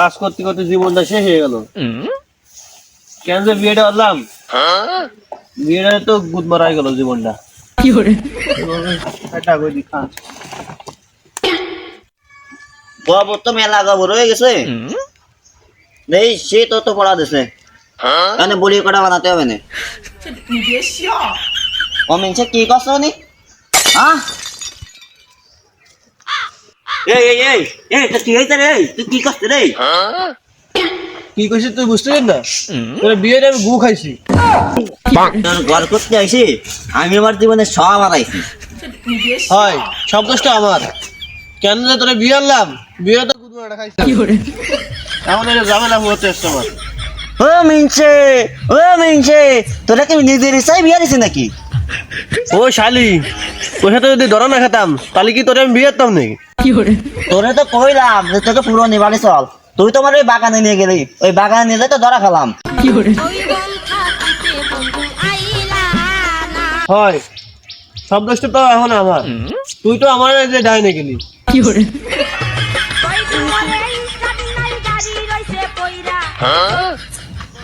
কাজ করতে করতে জীবনটা শেষ হয়ে গেল। কেন যে বিয়েটা করলাম, বিয়েটা তো গুদ মারা গেল জীবনটা। বাবু তো মেলা গবর হয়ে গেছে, নেই সে তো পড়া দিছে, কেন বলি কটা বানাতে হবে না। ও মিনছে কি করছো নি? হ্যাঁ এই এই এই এই তো কি হইছে রে? তুই কি করছিস রে? কি কইছিস তুই বুঝতে পারছিস না? তোর বিয়েটা আমি গু খাইছি। তোর ঘর করতে আইছি, আমি আমার জীবনে সব হারাইছি। হয় সব দোষটা আমার। কেন যে তোর বিয়ে আনলাম, বিয়ে তো গুদ মারা খাইছি। এমন একটা ঝামেলা হতে আসছে আমার। ও মিনছে তোরা কি নিজের ইচ্ছায় বিয়ে দিছিস নাকি? ও শালি, তোর সাথে যদি ধরা না খেতাম তাহলে কি তোরে আমি বিয়ে করতাম নাকি? তোরে তো কইলাম যে তোকে পুরো নিবাড়ি চল, তুই তো আমার ওই বাগানে নিয়ে গেলি, ওই বাগানে নিয়ে তো ধরা খেলাম। হয় সব দোষটা তো এখন আমার। তুই তো আমার যে ডাইনে গেলি।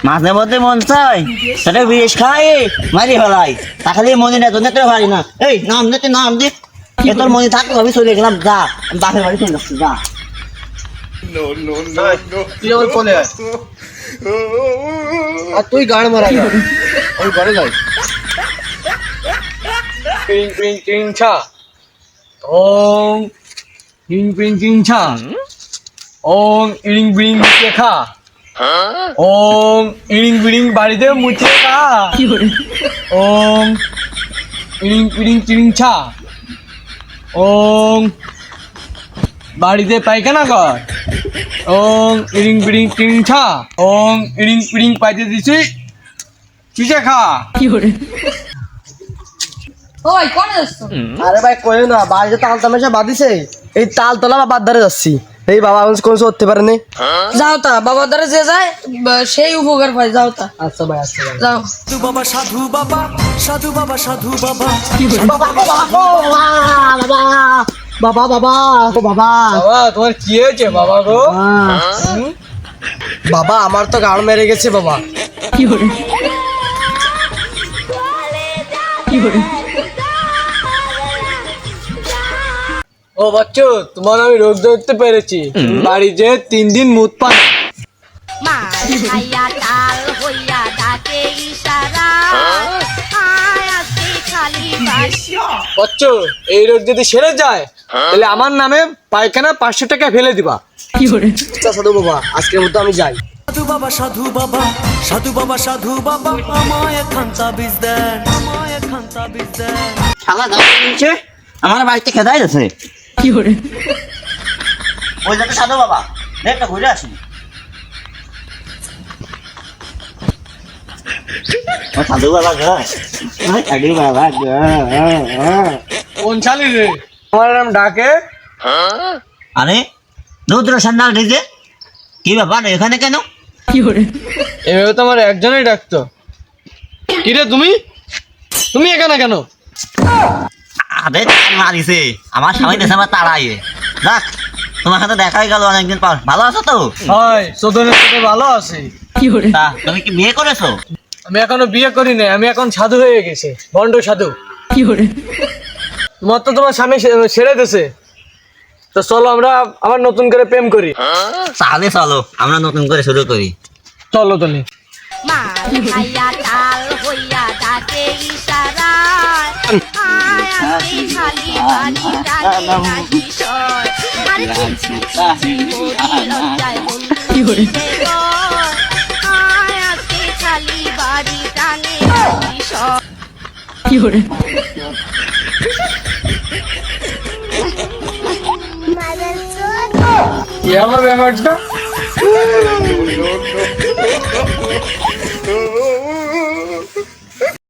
মাঝে মধ্যে মন চাই সেটা বিষ খাই মারি ফেলাই, তা খালি মনে না তোর পারি না। এই নাম দে, তুই নাম দে, এ তোর মনে থাকতো আমি চলে গেলাম। যা বাপের বাড়ি চলে যাচ্ছি, যা। তুই আমার কোলে আয়, আর তুই গাড় মারা গা, আমি ঘরে যাই। পিং পিং চিং ছা, ওং পিং পিং চিং ছা, ওং ইড়িং বিড়িং মুচে খা, ওং ইড়িং বিড়িং বাড়িতে মুচে খা, ওং ইড়িং পিড়িং চিড়িং ছা, ওং বাড়িতে পায়খানা কর, ওং ইড়িং বিড়িং চিড়িং ছা, ওং ইড়িং পিড়িং পাইতে দিছি চিচে খা। ওই কোন যাচ্ছ? আরে ভাই কই না, বাড়িতে তাল তামাশা বাঁধিছে, এই তাল তোলা বাদ ধারে যাচ্ছি। এই বাবা আমি কোন করতে পারেনি। যাও তা বাবার দ্বারা যে যায় সেই উপকার পায়, যাও তা। আচ্ছা ভাই, আচ্ছা ভাই। যাও। সাধু বাবা সাধু বাবা সাধু বাবা সাধু বাবা বাবা বাবা ও বাবা, বাবা তোমার কি হয়েছে বাবা গো? বাবা আমার তো গাড় মেরে গেছে বাবা। ও বাচ্চু, তোমার আমি রোগ ধরতে পেরেছি। বাড়ি যে 3 দিন মুত পান। বাচ্চু, এই রোগ যদি সেরে যায় তাহলে আমার নামে পায়খানা 500 টাকা ফেলে দিবা। আচ্ছা সাধু বাবা, আজকের মতো আমি যাই। সাধু বাবা সাধু বাবা সাধু বাবা সাধু বাবা আমায় খান্তা বীজ দেন, আমায় খান্তা বীজ দেন। শালা গাছ নিচে আমার বাড়িতে খেদাই যাচ্ছে। ওই যাতে সাধু বাবা একটা ঘুরে আসি। ও সাধু বাবা গো, সাধু বাবা গো। কোন শালি রে আমার নাম ডাকে? আরে রুদ্র সান্যাল ডিজে, কি ব্যাপার এখানে কেন? এভাবে তো আমার একজনই ডাকতো। কি রে তুমি তুমি এখানে কেন? আরে মারিছে আমার স্বামী দেশে আমার তাড়াইয়ে। দেখ তোমার সাথে দেখাই গেল অনেকদিন পর, ভালো আছো তো? হয় চোদনের সাথে ভালো আছি। তা তুমি কি বিয়ে করেছো? আমি এখনো বিয়ে করি নাই, আমি এখন সাধু হয়ে গেছি, ভণ্ড সাধু। তোমার তো তোমার স্বামী ছেড়ে দিয়েছে, তো চলো আমরা আবার নতুন করে প্রেম করি। তাহলে চলো আমরা নতুন করে শুরু করি। চলো তুমি। কি আমার ব্যাপারটা?